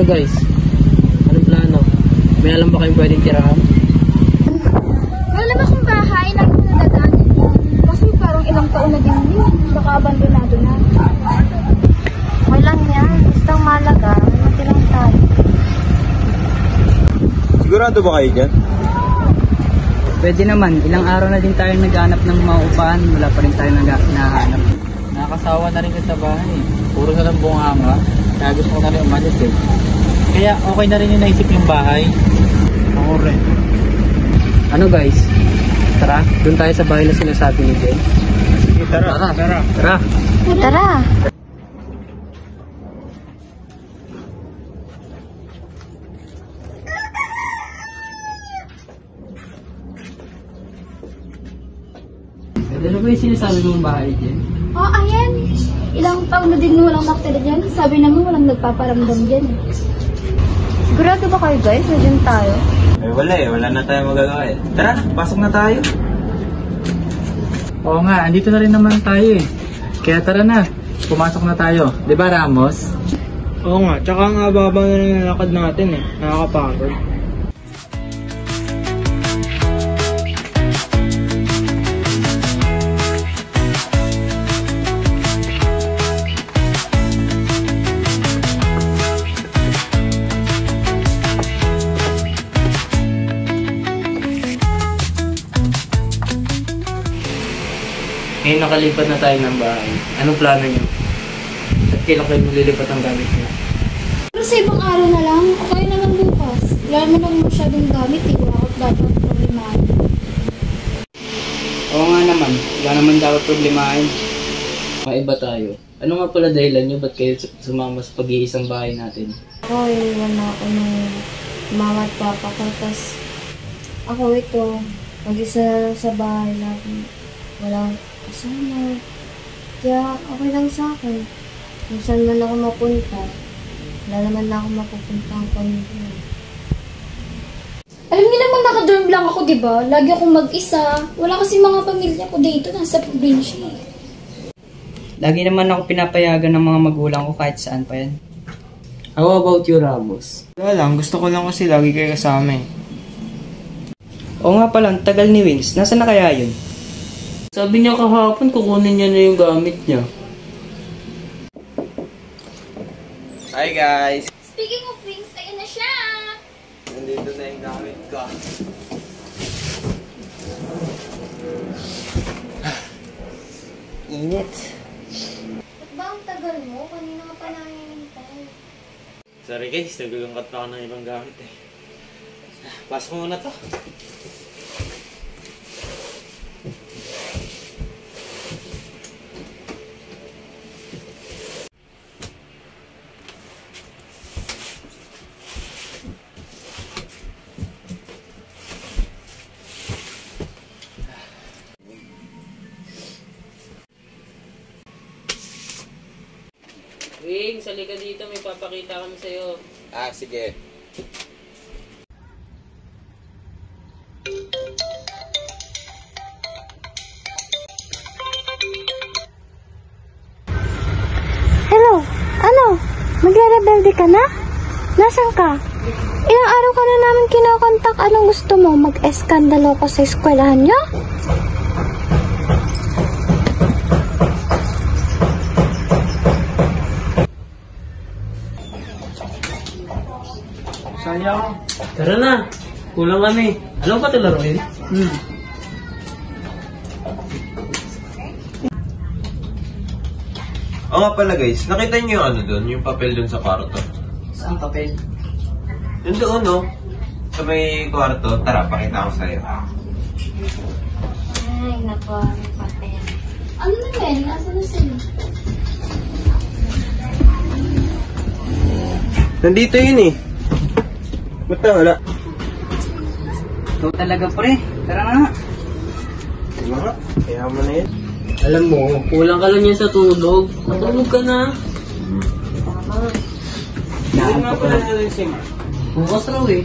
Ano guys? Anong plano? May alam ba kayong pwedeng tirahan? Wala naman akong bahay na nadadaanan yun. Kasi parang ilang taon na din yun. Baka abandonado na. Walang yan. Bastang malaga. Matilang tayo. Sigurado ba kayo dyan? Pwede naman. Ilang araw na din tayo naghanap ng mga upahan. Wala pa rin tayo nahanap. Nakakasawa na rin sa bahay. Puro na lang bunganga. Kaya gusto ko na rin umalis eh. Kaya okay na rin yung naisip yung bahay. Ako rin. Ano guys? Tara, doon tayo sa bahay na sinasabi ni Jen. Sige, tara. Tara. Tara! Ano ba yung sinasabi mong bahay, Jen? Oh, ayan. Ilang taon na din walang nakatira dyan. Sabi naman walang nagpaparamdam dyan. Sigurado ba kayo guys? Nandiyan tayo. Eh wala eh, wala na tayo magagawa eh. Tara, pasok na tayo. Oo nga, andito na rin naman tayo eh. Kaya tara na, pumasok na tayo. Di ba Ramos? Oo nga, tsaka nga baba na rin ang lakad natin eh. Nakakapagod. Ngayon nakalipat na tayo ng bahay. Anong plano niyo? At kailan kayo maglilipat ng gamit niyo? Pero sa ibang araw na lang, kaya naman bukas. Wala naman lang masyadong gamit eh. Wala akong dapat problemahan. Oo nga naman, wala naman dapat problemahin. Kakaiba tayo. Ano nga pala dahilan niyo? Ba't kayo sumama sa pag-iisang bahay natin? Ako, iwan na ako ng mama at papa ko. Tapos, ako ito, mag-isa sa bahay natin. Walang kasama. Kaya, okay lang sa akin. Kung saan man ako mapunta, wala naman na ako mapupunta ang pamilya. Alam niyo naman nakadorm lang ako, di ba? Lagi akong mag-isa. Wala kasi mga pamilya ko dito. Nasa probinsya eh. Lagi naman ako pinapayagan ng mga magulang ko kahit saan pa yan. How about you, Ramos? Wala lang, gusto ko lang kasi lagi kayo kasama eh. Oo nga pala, ang tagal ni Wings. Nasaan na kaya yun? Sabi niya kahapon, kukunin niya na yung gamit niya. Hi guys! Speaking of wings, ayun na siya! Nandito na yung gamit ko. Init. Ba't ba ang tagal mo? Kanina ka pa nangyayintay. Sorry guys, nagulungkat pa ako ng ibang gamit eh. Pasok muna to. Wings, halika dito. May papakita kami sa'yo. Ah, sige. Hello? Ano? Magre-rebelde ka na? Nasaan ka? Ilang araw ka na namin kinakontak. Anong gusto mo? Mag-eskandalo ko sa eskwelahan niyo? Sayang. Tara na. Kulang kami. Alam ba ito laruin? Oo nga pala guys, nakita niyo yung ano doon, yung papel doon sa kwarto. Saan papel? Doon doon no? Sa may kwarto, tara, pakita ko sa'yo. Ay, naku. Papel. Ano na yan? Nasaan na sila? Nandito yun eh. Ba't na wala? Ito talaga pre. Tara nga. Sige nga, kaya mo na yun. Alam mo, kulang ka lang yan sa tulog. Matulog ka na. Hindi nga pala nyo rin si Mark. Bukas raw eh.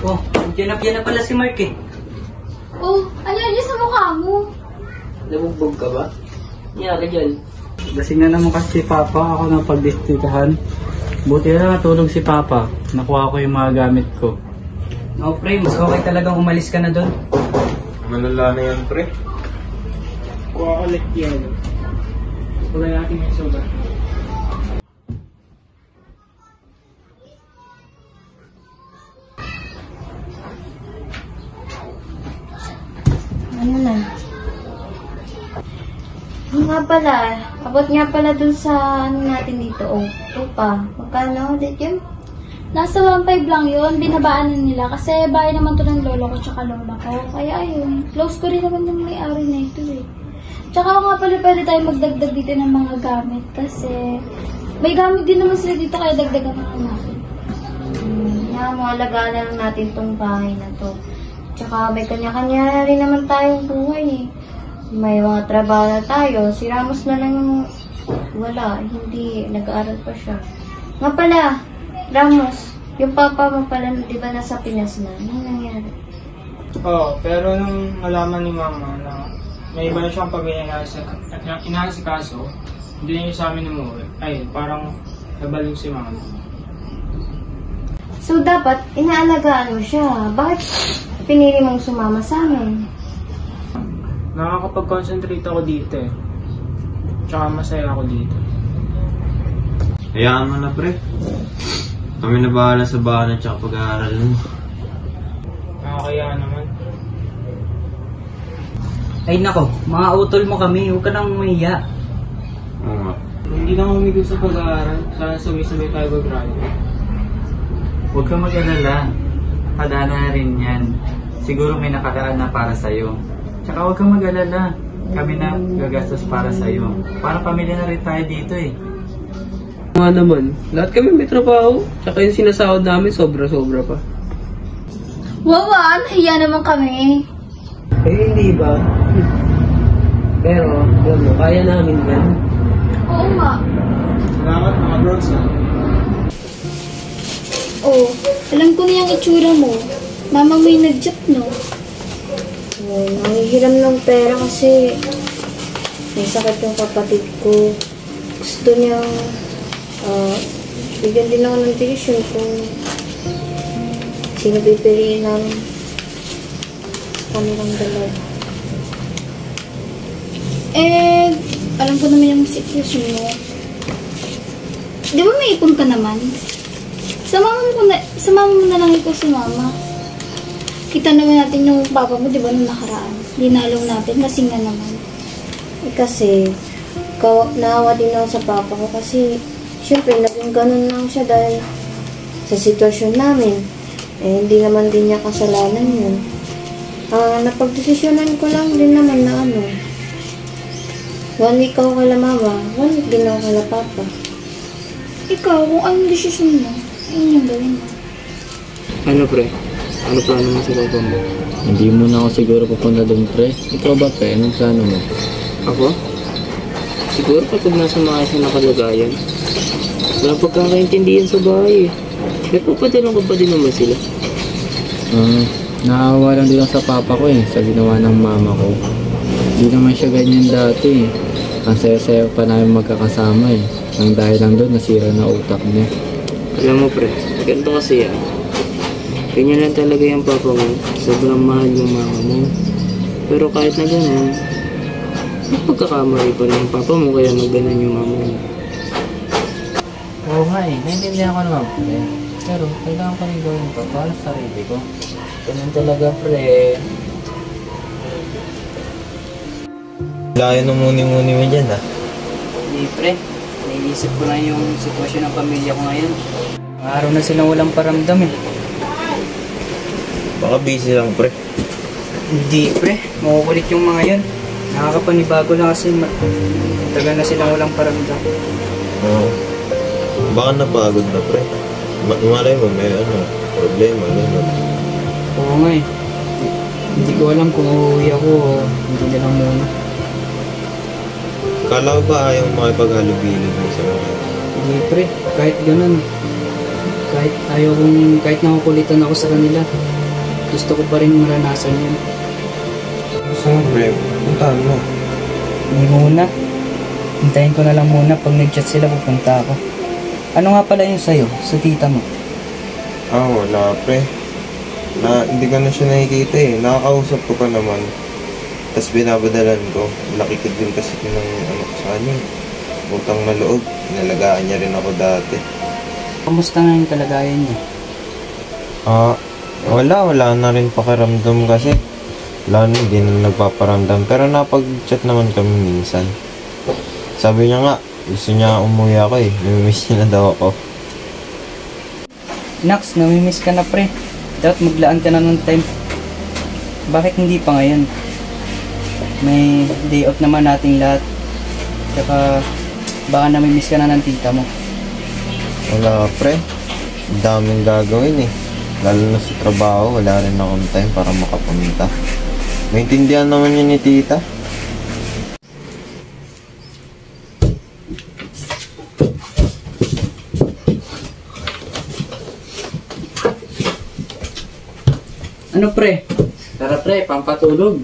Oh, nandiyan na pala si Mark eh. Oh, ano yun sa mukha mo? Nabugbog ka ba? Nangyari dyan. Lasing na naman kasi si Papa, ako nang pagdistikahan. Buti na natulog si Papa, nakuha ko yung mga gamit ko. No, pre, mas okay talagang umalis ka na doon. Malala na yan, pre. Kuha ko ulit yan. Wala natin yung sugar. Ano na? Nga pala, abot nga pala dun sa ano natin dito. Oh, ito pa. Magkano ulit yun? Nasa 1.5 lang yun, binabaan na nila kasi bahay naman to ng lolo ko tsaka lola ko. Kaya ayun, close ko rin naman yung may-ari na ito eh. Tsaka nga pala pwede tayo magdagdag dito ng mga gamit kasi may gamit din naman sila dito kaya dagdagan naman natin. Alagaan na lang natin tong bahay na to. Tsaka may kanya-kanya rin naman tayong buhay eh. May mga trabaho na tayo. Si Ramos na lang yung wala. Hindi, nag-aaral pa siya. Nga pala, Ramos, yung papa mo pala, di ba nasa Pinas na? Ano nangyari? Oo, pero nung malaman ni Mama na may iba na siyang pamilya inaasikaso, hindi niya sa amin umuwi. Ay, parang nabaliw si Mama. So, dapat, inaalagaan mo siya. Bakit pinili mong sumama sa amin? Nakakapag-concentrate ako dito eh. Tsaka masaya ako dito. Hayaan mo na, pre. Kami na bahala sa bahay at saka pag-aaral mo. Nakakaya naman. Ay nako, mga utol mo kami, huwag ka nang umiya. Oo nga. Hindi lang humigil sa pag-aaral. Sana sabay-sabay tayo mag-graduate. Huwag kang mag-alala. Kadana na rin yan. Siguro may nakakaan na para sa'yo. Tsaka huwag kang mag-alala. Kami na gagastos para sa'yo. Para pamilya na rin tayo dito eh. Nga naman, lahat kami may trabaho, tsaka yung sinasahod namin sobra-sobra pa. Wawan, hiya naman kami. Eh, hindi ba? Pero, alam mo, kaya namin yan. Oo nga. Salamat mga bros. Oh, alam ko na yung itsura mo. Mama mo yung nag-job, no? Nangihiram ng pera kasi may sakit yung kapatid ko. Gusto niyang bigyan din ako ng tuition kung sino pipiliin ng kanilang dalawa. Eh, alam ko naman yung situation mo. Di ba may ipon ka naman? Sumama mo na lang ikaw si mama. Kita naman natin yung papa mo, di ba, nung nakaraan. Dinalaw natin, lasing na naman. Eh kasi, naawa din ako sa papa ko kasi syempre naging ganun lang siya dahil sa sitwasyon namin. Eh, hindi naman din niya kasalanan yun. Napagdesisyonan ko lang din naman na 1 week ako kala mama, 1 week din ako kala papa. Ikaw, kung anong desisyon mo, ayun yung gawin mo. Ano pre? Ano plano mo sa papa mo? Hindi mo na ako siguro pupunta doon, pre. Ikaw ba, pre? Anong plano mo? Ako? Siguro kapag nasa maayos na kalagayan. Walang pagkakaintindihan sa bahay eh. Nagpapadalong ka pa din naman sila. Naawa lang din ako sa papa ko eh, sa ginawa ng mama ko. Hindi naman siya ganyan dati eh. Ang saya-saya pa namin magkakasama eh. Ang dahil lang doon, nasira na utak niya. Alam mo pre, ganito kasi yan. Ganyan lang talaga yung papa mo. Sobrang mahal yung mama mo. Pero kahit na ganun, may pagkakamali pa ng papa mo kaya nagganan yung mama mo. Oo nga eh, naiintindihan ko naman pre. Pero kailangan ko rin gawin pa para sa sarili ko. Ganun talaga pre. Layo ng muni-muni mo dyan, ha? Hindi pre, naiisip ko lang yung sitwasyon ng pamilya ko ngayon. Mga araw na silang walang paramdam eh. Baka busy lang, pre. Hindi pre, makukulit yung mga yan. Nakakapanibago na kasi tagal na silang walang paramdam. Oo. Baka napagod na, pre. Malay mo, may problema, gano'n. Oo nga eh. Hindi ko alam kung uuwi ako o hindi na lang muna. Kala ko ba ayaw makipaghalubilo mo sa mga? Hindi pre, kahit ganun. Kahit nakukulitan ako sa kanila, gusto ko pa rin maranasan yun. Gusto mo, pre? Puntahan mo. Hindi muna. Hintayin ko na lang muna pag nag-chat sila pupunta ako. Ano nga pala yun sa'yo, sa tita mo? Wala pre. Hindi ko na siya nakikita eh. Nakakausap ko pa naman. Tapos binabadalan ko. Laki ko din kasi ng sa kanya. Utang na loob. Inalagaan niya rin ako dati. Kamusta nga yung kalagayan niya? Wala na rin pakiramdam kasi. Wala na, hindi na nagpaparamdam. Pero napag-chat naman kami minsan. Sabi niya nga, gusto niya umuwi ako eh. Namimiss niya na daw ako. Nax, namimiss ka na pre. Dapat maglaan ka na ng time. Bakit hindi pa ngayon? May day off naman nating lahat. Tsaka baka namimiss ka na ng tita mo. Wala pre. Daming gagawin eh. Lalo na sa trabaho, wala rin akong time para makapunta. Maintindihan naman yun ni tita. Ano pre? Tara pre, pampatulog.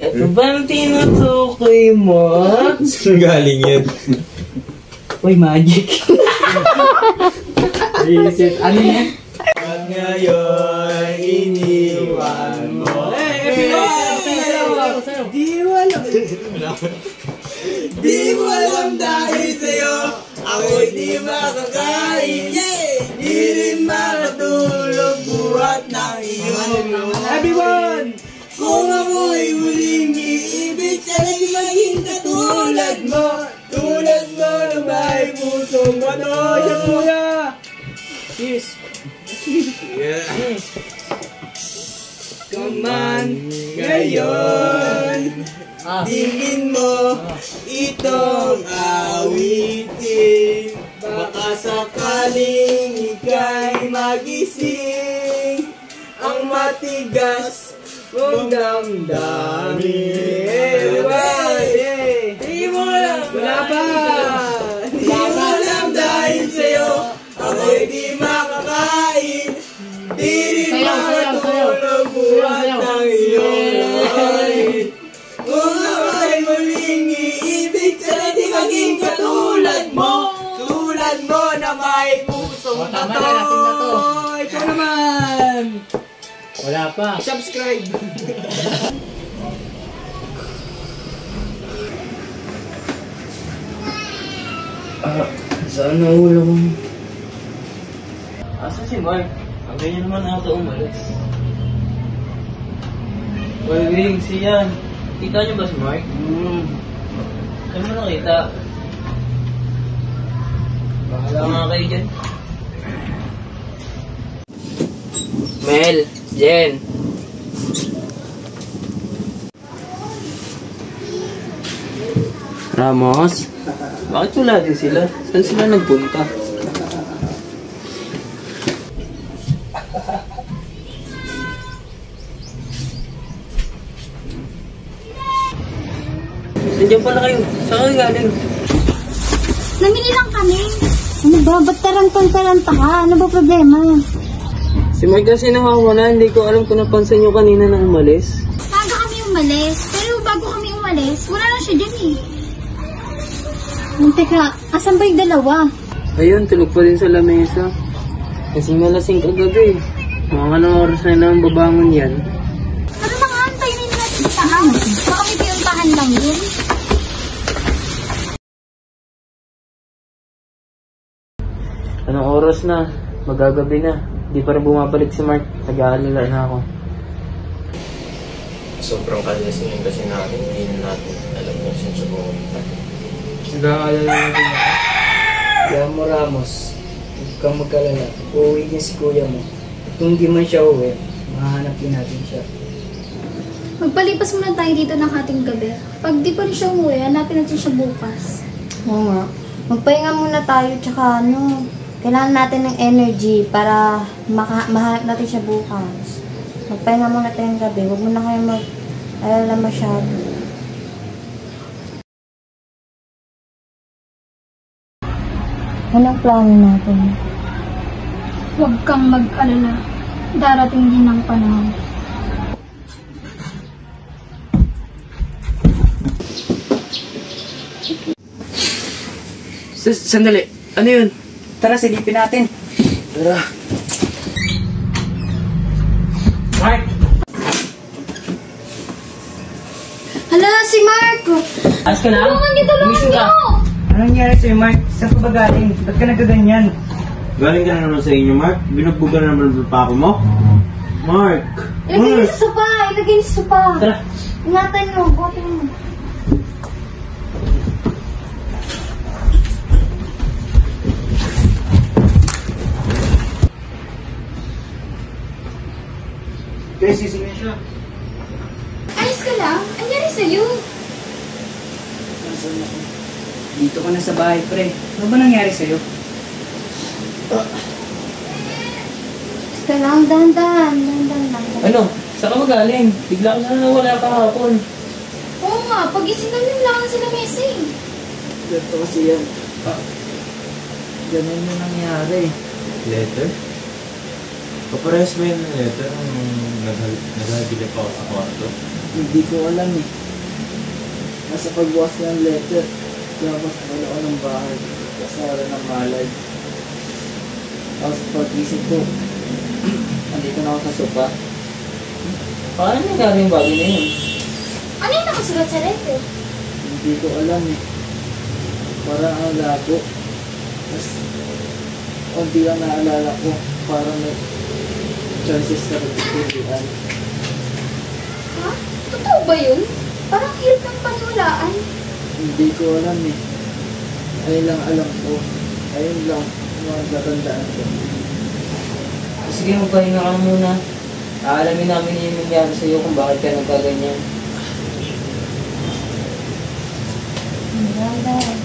Ito ba ang tinutukoy mo? Galing yan. Uy, magic. Reset. Ano yan? At ngayon, iniwan mo. Di mo alam dahil sa'yo, ako'y di makakain. Di rin makatulog buhat ng iyong everyone! Kung ako'y muling iibig, sana'y maging katulad mo. Tulad mo na may pusong manoy. Cheers. Kaman ngayon, tingin mo itong awitin. Baka sakaling ika'y magising, ang matigas mong damdamin. Di mo lang, wala pa. Di mo lang dahil sa'yo, ako'y di makakain. Di rin makatulog buhat ng iyong langit. Kung ako'y muling iibig, sana'y di maging katulad mo. Tulad mo na may pusong Tama na, lasing na to. Ikaw naman! Wala pa. Subscribe! Saan na ulo ko? Asan si Mark? Ang ganyan naman ata umalis. Well, Wing, siyan. Kita niyo ba si Mark? Saan mo nakita? Bahala nga kayo dyan. Mel, Jen. Ramos? Bakit wala din sila? Saan sila nagpunta? Nandiyan pala kayo. Saan kayo galing? Namili lang kami. Ano ba? Ba't tarantang-taranta ka? Ano ba problema? Si Mark kasi nawawala. Hindi ko alam kung napansin nyo kanina na umalis. Bago kami umalis. Pero bago kami umalis, wala na siya dyan eh. Teka, asan ba yung dalawa? Ayun, tulog pa din sa lamesa. Kasing nalasing kagabi. Mga kanong oras na lang babangon yan. Ano na nga, antayin nila natin sa house. Baka may pinuntahan lang yun. Anong oras na? Magagabi na. Di pa rin bumabalik si Mark. Nag-aalala na ako. Sobrang kalasin kasi natin, hindi natin alam kung saan siya pumunta. Nag-aalala na din ako. Diyan mo Ramos. Huwag kang magkalala. Uuwi din si kuya mo. At kung di man siya uwi, mahanap din natin siya. Magpalipas muna tayo dito ng ating gabi. Pag di pa rin siya umuwi, hanapin natin siya bukas. Oo nga. Magpahinga muna tayo, tsaka kailangan natin ng energy para mahanap natin siya bukas. Magpahinga muna tayo ng gabi. Huwag muna kayo mag-alala masyado. Anong plano natin? Huwag kang mag-alala. Darating din ang panahon. Sandali. Ano yun? Tara, silipin natin. Tara. Mark! Hala, si Mark! Ayos ka lang? Tulungan niyo, tulungan Gumising ka. niyo! Anong nangyari sa'yo, Mark? Saan ka ba galing? Ba't ka nagkaganyan? Galing ka na naman sa inyo, Mark. Binugbog ka na naman ng papa mo. Mark! Ilagay niyo sa sopa! Ilagay niyo sa sopa! Tara. Ingatan niyo, buhatin mo. Kaya sisingin siya. Ayos ka lang? Anyari sa'yo? Nasaan ako? Dito ka na sa bahay, pre. Ano ba nangyari sa'yo? Basta lang, dahan-dahan. Dahan-dahan lang. Ano? Saan ka magaling? Bigla ka na nawala kahapon. Oo nga, pag-ising namin lang sila missing. Ganito kasi yan. Ganun yung nangyari. Letter? Kaparehas mo yung letter nung naghahalila pa ako sa kwarto. Hindi ko alam eh. Nasa pagbukas ng letter, labas na ako ng bahay. Kasara ng malay. Tapos pag-isip ko, andito na ako sa sopa. Paano nangyari yung bagay na yun? Ano yung nakasulat sa letter? Hindi ko alam eh. Parang ang labo. Tapos, hindi lang naalala ko. Parang may choices na pagpipilian. Ha? Totoo ba yun? Parang hirap ng paniwalaan. Hindi ko alam eh. Ayun lang alam ko. Ayun lang mga tatandaan ko. Sige, magpahinga ka muna. Aalamin namin yung nangyari sa'yo kung bakit ka nagkaganyan. Dahan-dahan.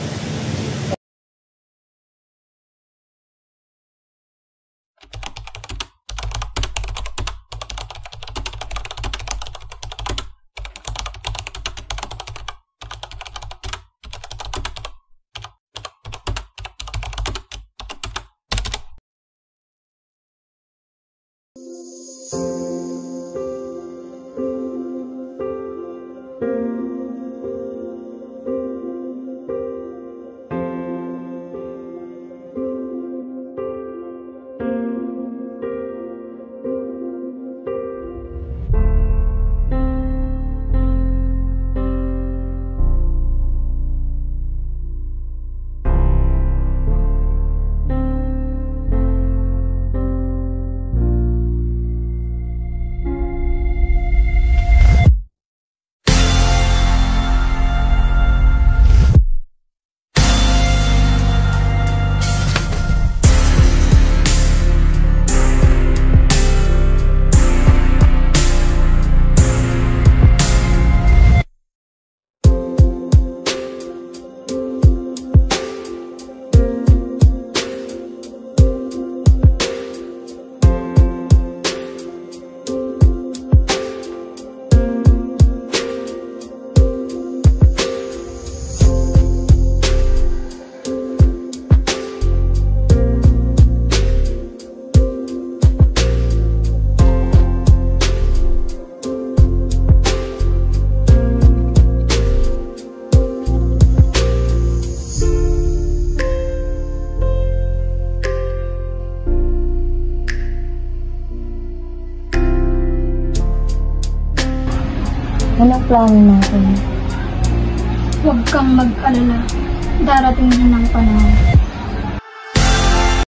Anong plano natin? Huwag kang mag-alala. Darating din ang panahon.